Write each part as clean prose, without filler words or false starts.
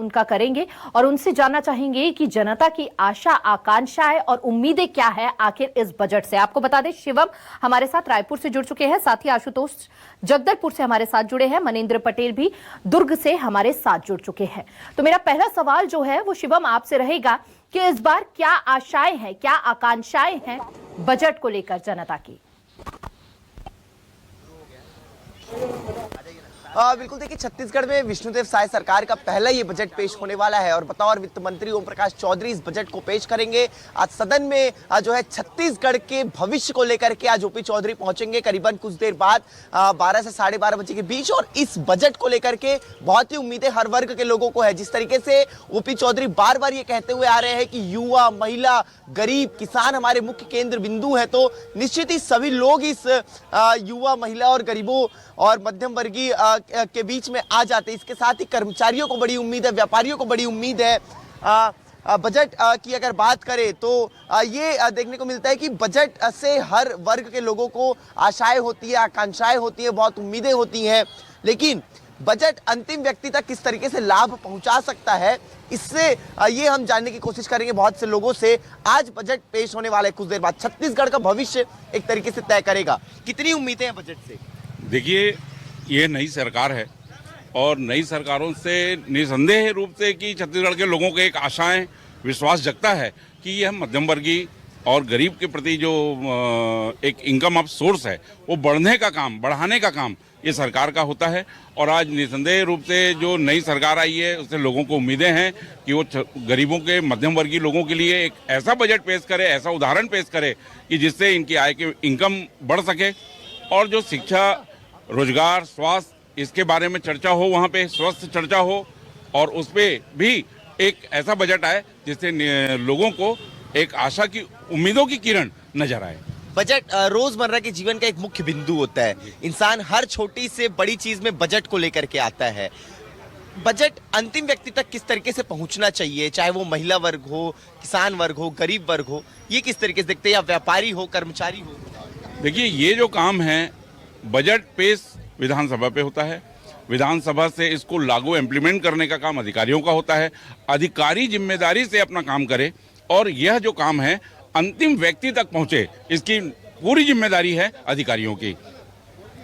उनका करेंगे और उनसे जानना चाहेंगे कि जनता की आशा आकांक्षाएं और उम्मीदें क्या है आखिर इस बजट से। आपको बता दें, शिवम हमारे साथ रायपुर से जुड़ चुके हैं, साथ ही आशुतोष जगदलपुर से हमारे साथ जुड़े हैं, मनेंद्र पटेल भी दुर्ग से हमारे साथ जुड़ चुके हैं। तो मेरा पहला सवाल जो है वो शिवम आपसे रहेगा कि इस बार क्या आशाएं हैं, क्या आकांक्षाएं हैं बजट को लेकर जनता की। बिल्कुल, देखिए छत्तीसगढ़ में विष्णुदेव साय सरकार का पहला ये बजट पेश होने वाला है और बतौर वित्त मंत्री ओम प्रकाश चौधरी इस बजट को पेश करेंगे। आज सदन में जो है छत्तीसगढ़ के भविष्य को लेकर के आज ओपी चौधरी पहुंचेंगे करीबन कुछ देर बाद 12 से 12:30 बजे के बीच। और इस बजट को लेकर के बहुत ही उम्मीदें हर वर्ग के लोगों को है। जिस तरीके से ओपी चौधरी बार बार ये कहते हुए आ रहे हैं कि युवा, महिला, गरीब, किसान हमारे मुख्य केंद्र बिंदु है, तो निश्चित ही सभी लोग इस युवा, महिला और गरीबों और मध्यम वर्गीय के बीच में आ जाते हैं। इसके साथ ही कर्मचारियों को बड़ी उम्मीद है, व्यापारियों को बड़ी उम्मीद है। बजट की अगर बात करें तो ये देखने को मिलता है कि बजट से हर वर्ग के लोगों को आशाएं होती है, आकांक्षाएं होती है, बहुत उम्मीदें होती हैं। लेकिन बजट अंतिम व्यक्ति तक किस तरीके से लाभ पहुंचा सकता है, इससे ये हम जानने की कोशिश करेंगे बहुत से लोगों से। आज बजट पेश होने वाला है, कुछ देर बाद छत्तीसगढ़ का भविष्य एक तरीके से तय करेगा। कितनी उम्मीदें हैं बजट से? देखिए, ये नई सरकार है और नई सरकारों से निसंदेह रूप से कि छत्तीसगढ़ के लोगों के एक आशाएं, विश्वास जगता है कि यह मध्यम वर्गीय और गरीब के प्रति जो एक इनकम ऑफ सोर्स है वो बढ़ाने का काम ये सरकार का होता है। और आज निसंदेह रूप से जो नई सरकार आई है उससे लोगों को उम्मीदें हैं कि वो गरीबों के, मध्यम वर्गीय लोगों के लिए एक ऐसा बजट पेश करे, ऐसा उदाहरण पेश करे कि जिससे इनकी आय की इनकम बढ़ सके। और जो शिक्षा, रोजगार, स्वास्थ्य, इसके बारे में चर्चा हो, वहाँ पे स्वस्थ चर्चा हो और उस पर भी एक ऐसा बजट आए जिससे लोगों को एक आशा की, उम्मीदों की किरण नजर आए। बजट रोजमर्रा के जीवन का एक मुख्य बिंदु होता है। इंसान हर छोटी से बड़ी चीज में बजट को लेकर के आता है। बजट अंतिम व्यक्ति तक किस तरीके से पहुंचना चाहिए, चाहे वो महिला वर्ग हो, किसान वर्ग हो, गरीब वर्ग हो, ये किस तरीके से देखते हैं, या व्यापारी हो, कर्मचारी हो? देखिए, ये जो काम है बजट पेश विधानसभा पे होता है, विधानसभा से इसको लागू इम्प्लीमेंट करने का काम अधिकारियों का होता है। अधिकारी जिम्मेदारी से अपना काम करे और यह जो काम है अंतिम व्यक्ति तक पहुंचे, इसकी पूरी जिम्मेदारी है अधिकारियों की।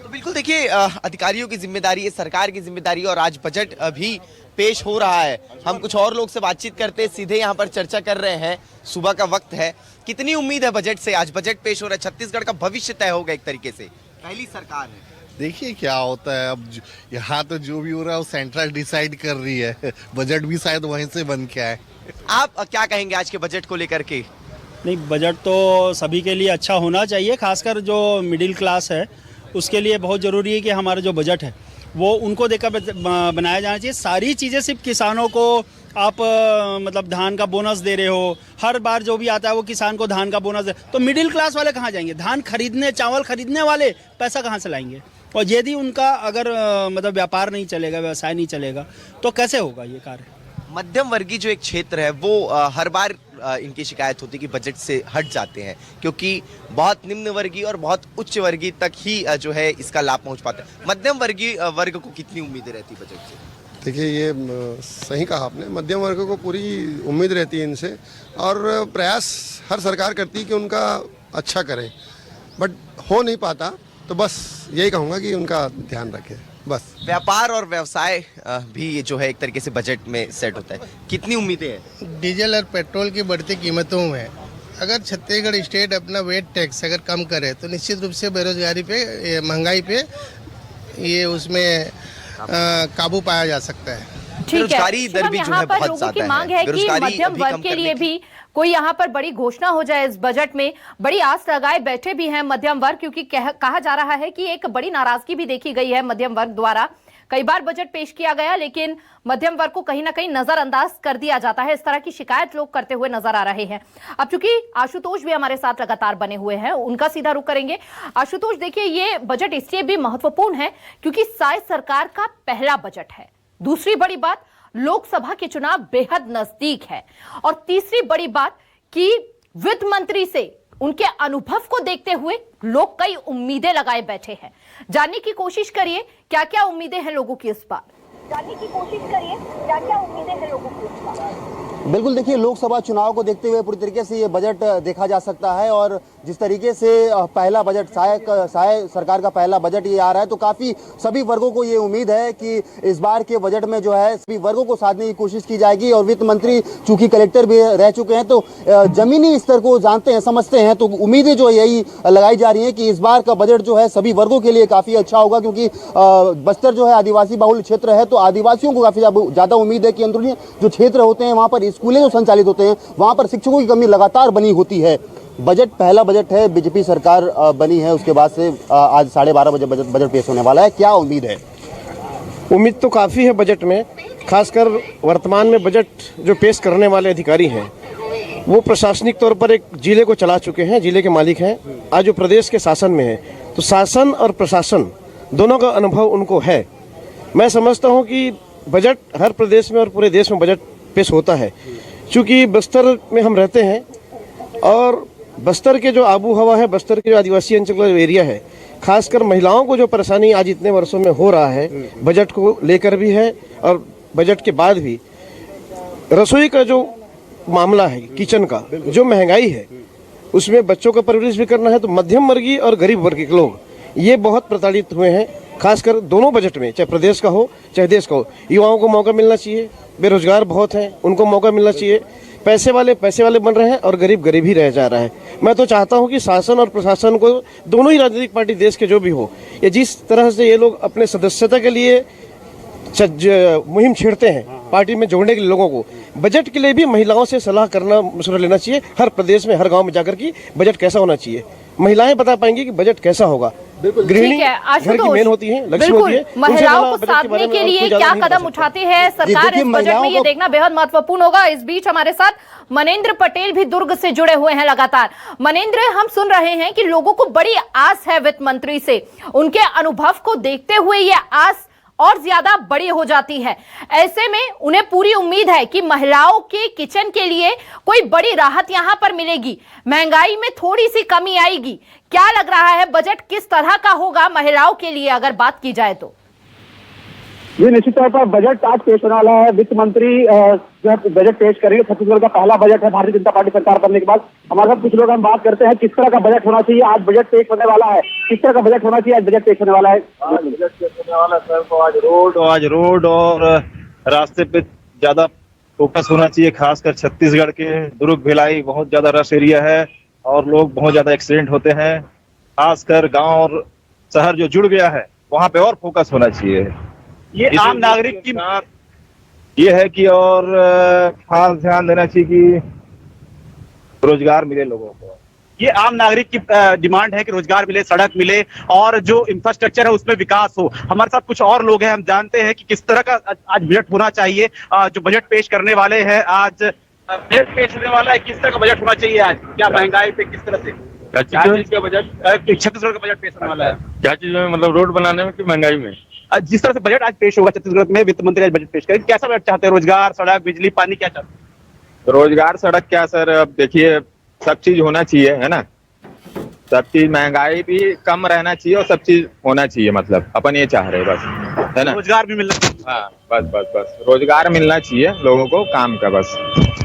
तो बिल्कुल देखिए, अधिकारियों की जिम्मेदारी है, सरकार की जिम्मेदारी, और आज बजट भी पेश हो रहा है। हम कुछ और लोग से बातचीत करते, सीधे यहाँ पर चर्चा कर रहे हैं। सुबह का वक्त है, कितनी उम्मीद है बजट से? आज बजट पेश हो रहा है, छत्तीसगढ़ का भविष्य तय होगा एक तरीके से, पहली सरकार है। देखिए क्या होता है अब। यहाँ तो जो भी हो रहा है वो सेंट्रल डिसाइड कर रही है, बजट भी शायद वहीं से बन के आए। आप क्या कहेंगे आज के बजट को लेकर के? नहीं, बजट तो सभी के लिए अच्छा होना चाहिए, खासकर जो मिडिल क्लास है उसके लिए बहुत ज़रूरी है कि हमारा जो बजट है वो उनको देखकर बनाया जाना चाहिए। सारी चीज़ें सिर्फ किसानों को आप मतलब धान का बोनस दे रहे हो, हर बार जो भी आता है वो किसान को धान का बोनस दे, तो मिडिल क्लास वाले कहाँ जाएंगे? धान खरीदने, चावल खरीदने वाले पैसा कहाँ से लाएंगे? और यदि उनका अगर मतलब व्यापार नहीं चलेगा, व्यवसाय नहीं चलेगा, तो कैसे होगा ये कार्य? मध्यम वर्गीय जो एक क्षेत्र है वो हर बार इनकी शिकायत होती है कि बजट से हट जाते हैं, क्योंकि बहुत निम्न वर्गीय और बहुत उच्च वर्गीय तक ही जो है इसका लाभ पहुंच पाता है। मध्यम वर्गीय वर्ग को कितनी उम्मीदें रहती बजट से? देखिए, ये सही कहा आपने, मध्यम वर्ग को पूरी उम्मीद रहती है इनसे और प्रयास हर सरकार करती है कि उनका अच्छा करे, बट हो नहीं पाता। तो बस यही कहूँगा कि उनका ध्यान रखें बस। व्यापार और व्यवसाय भी जो है एक तरीके से बजट में सेट होता है, कितनी उम्मीदें हैं? डीजल और पेट्रोल की बढ़ती कीमतों में अगर छत्तीसगढ़ स्टेट अपना वेट टैक्स अगर कम करे तो निश्चित रूप से बेरोजगारी पे, महंगाई पे ये उसमें काबू पाया जा सकता है। बेरोजगारी दर भी जो है बहुत ज्यादा है। मांग है कि मध्यम वर्ग के लिए भी कोई यहाँ पर बड़ी घोषणा हो जाए इस बजट में। बड़ी आस लगाए बैठे भी हैं मध्यम वर्ग, क्योंकि कहा जा रहा है कि एक बड़ी नाराजगी भी देखी गई है मध्यम वर्ग द्वारा। कई बार बजट पेश किया गया लेकिन मध्यम वर्ग को कहीं ना कहीं नजरअंदाज कर दिया जाता है, इस तरह की शिकायत लोग करते हुए नजर आ रहे हैं। अब चूंकि आशुतोष भी हमारे साथ लगातार बने हुए हैं, उनका सीधा रुख करेंगे। आशुतोष, देखिए, ये बजट इसलिए भी महत्वपूर्ण है क्योंकि साय सरकार का पहला बजट है। दूसरी बड़ी बात, लोकसभा के चुनाव बेहद नजदीक है। और तीसरी बड़ी बात कि वित्त मंत्री से उनके अनुभव को देखते हुए लोग कई उम्मीदें लगाए बैठे हैं। जानने की कोशिश करिए क्या क्या उम्मीदें हैं लोगों की इस बार। जानने की कोशिश करिए क्या क्या उम्मीदें हैं लोगों को इसका। बिल्कुल, देखिए लोकसभा चुनाव को देखते हुए पूरी तरीके से ये बजट देखा जा सकता है और जिस तरीके से पहला बजट सहाय सरकार का पहला बजट ये आ रहा है तो काफ़ी सभी वर्गों को ये उम्मीद है कि इस बार के बजट में जो है सभी वर्गों को साधने की कोशिश की जाएगी। और वित्त मंत्री चूंकि कलेक्टर भी रह चुके हैं तो जमीनी स्तर को जानते हैं, समझते हैं, तो उम्मीदें जो यही लगाई जा रही हैं कि इस बार का बजट जो है सभी वर्गों के लिए काफ़ी अच्छा होगा, क्योंकि बस्तर जो है आदिवासी बहुल क्षेत्र है तो आदिवासियों को काफ़ी ज़्यादा उम्मीद है कि अंदरूनी जो क्षेत्र होते हैं वहाँ पर स्कूलें जो संचालित होते हैं वहाँ पर शिक्षकों की कमी लगातार बनी होती है। बजट पहला बजट है, बीजेपी सरकार बनी है, उसके बाद से आज 12:30 बजे बजट पेश होने वाला है। क्या उम्मीद है? उम्मीद तो काफ़ी है बजट में, खासकर वर्तमान में बजट जो पेश करने वाले अधिकारी हैं वो प्रशासनिक तौर पर एक जिले को चला चुके हैं, जिले के मालिक हैं, आज जो प्रदेश के शासन में है तो शासन और प्रशासन दोनों का अनुभव उनको है। मैं समझता हूँ कि बजट हर प्रदेश में और पूरे देश में बजट पेश होता है, क्योंकि बस्तर में हम रहते हैं और बस्तर के जो आबू हवा है, बस्तर के जो आदिवासी अंचल का एरिया है, खासकर महिलाओं को जो परेशानी आज इतने वर्षों में हो रहा है बजट को लेकर भी है और बजट के बाद भी रसोई का जो मामला है, किचन का जो महंगाई है, उसमें बच्चों का परवरिश भी करना है तो मध्यम वर्गीय और गरीब वर्ग के लोग ये बहुत प्रताड़ित हुए हैं, खासकर दोनों बजट में, चाहे प्रदेश का हो चाहे देश का हो। युवाओं को मौका मिलना चाहिए, बेरोजगार बहुत हैं, उनको मौका मिलना चाहिए। पैसे वाले बन रहे हैं और गरीब ही रह जा रहा है। मैं तो चाहता हूं कि शासन और प्रशासन को, दोनों ही राजनीतिक पार्टी देश के जो भी हो, ये जिस तरह से ये लोग अपने सदस्यता के लिए मुहिम छेड़ते हैं पार्टी में जोड़ने के लिए लोगों को, बजट के लिए भी महिलाओं से सलाह करना, मशवरा लेना चाहिए। हर प्रदेश में, हर गांव में जाकर की बजट कैसा होना चाहिए, महिलाएं बता पाएंगी कि बजट कैसा होगा। गृहिणी घर की मेन होती है, लक्ष्मी होती है। महिलाओं को साधने के लिए क्या कदम उठाते हैं सरकार इस बजट में, ये देखना बेहद महत्वपूर्ण होगा। इस बीच हमारे साथ मनेंद्र पटेल भी दुर्ग से जुड़े हुए हैं लगातार। मनेंद्र, हम सुन रहे हैं कि लोगों को बड़ी आस है वित्त मंत्री से, उनके अनुभव को देखते हुए ये आस और ज्यादा बड़ी हो जाती है। ऐसे में उन्हें पूरी उम्मीद है कि महिलाओं के किचन के लिए कोई बड़ी राहत यहां पर मिलेगी, महंगाई में थोड़ी सी कमी आएगी। क्या लग रहा है बजट किस तरह का होगा महिलाओं के लिए अगर बात की जाए तो? ये निश्चित तौर पर बजट आज पेश होने वाला है। वित्त मंत्री जब बजट पेश करेंगे, छत्तीसगढ़ का पहला बजट है भारतीय जनता पार्टी सरकार बनने के बाद। हमारे साथ कुछ लोग हम बात करते हैं किस तरह का बजट होना चाहिए, आज बजट पेश होने वाला है, किस तरह का बजट होना चाहिए, आज बजट पेश होने वाला है। बजट पेश होने वाला सर, तो आज रोड और रास्ते पे ज्यादा फोकस होना चाहिए, खासकर छत्तीसगढ़ के दुर्ग भिलाई बहुत ज्यादा रश एरिया है और लोग बहुत ज्यादा एक्सीडेंट होते हैं, खासकर गाँव और शहर जो जुड़ गया है वहाँ पे और फोकस होना चाहिए। ये आम नागरिक की ये है कि और खास ध्यान देना चाहिए कि रोजगार मिले लोगों को। ये आम नागरिक की डिमांड है कि रोजगार मिले, सड़क मिले और जो इंफ्रास्ट्रक्चर है उसमें विकास हो। हमारे साथ कुछ और लोग हैं, हम जानते हैं कि किस तरह का आज बजट होना चाहिए। जो बजट पेश करने वाले हैं, आज बजट पेश होने वाला है, किस तरह का बजट होना चाहिए आज, क्या महंगाई पे किस तरह से, क्या चीज का बजट, छत्तीसगढ़ का बजट पेश होने वाला है, क्या चीज में, मतलब रोड बनाने में कि महंगाई में? जिस तरह से बजट आज पेश होगा छत्तीसगढ़ में, वित्त मंत्री आज बजट पेश करेंगे, कैसा बजट चाहते हैं? रोजगार, सड़क, बिजली, पानी, क्या चाहते हैं? रोजगार सड़क क्या सर, अब देखिए सब चीज होना चाहिए, है ना, सब चीज, महंगाई भी कम रहना चाहिए और सब चीज होना चाहिए, मतलब अपन ये चाह रहे हैं बस, है ना। रोजगार भी मिलना चाहिए। हाँ, बस रोजगार मिलना चाहिए लोगों को, काम का बस।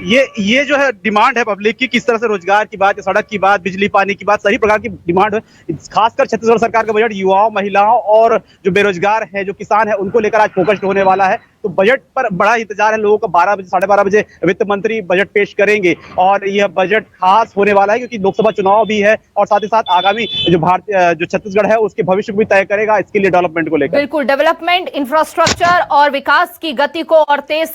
ये जो है डिमांड है पब्लिक की, किस तरह से रोजगार की बात, सड़क की बात, बिजली पानी की बात, सही प्रकार की डिमांड है। खासकर छत्तीसगढ़ सरकार का बजट युवाओं, महिलाओं और जो बेरोजगार है, जो किसान है, उनको लेकर आज फोकस्ड होने वाला है। तो बजट पर बड़ा इंतजार है लोगों का। 12 बजे 12:30 बजे वित्त मंत्री बजट पेश करेंगे और यह बजट खास होने वाला है क्योंकि लोकसभा चुनाव भी है और साथ ही साथ आगामी जो छत्तीसगढ़ है उसके भविष्य को भी तय करेगा, इसके लिए डेवलपमेंट को लेकर। बिल्कुल, डेवलपमेंट, इंफ्रास्ट्रक्चर और विकास की गति को और तेज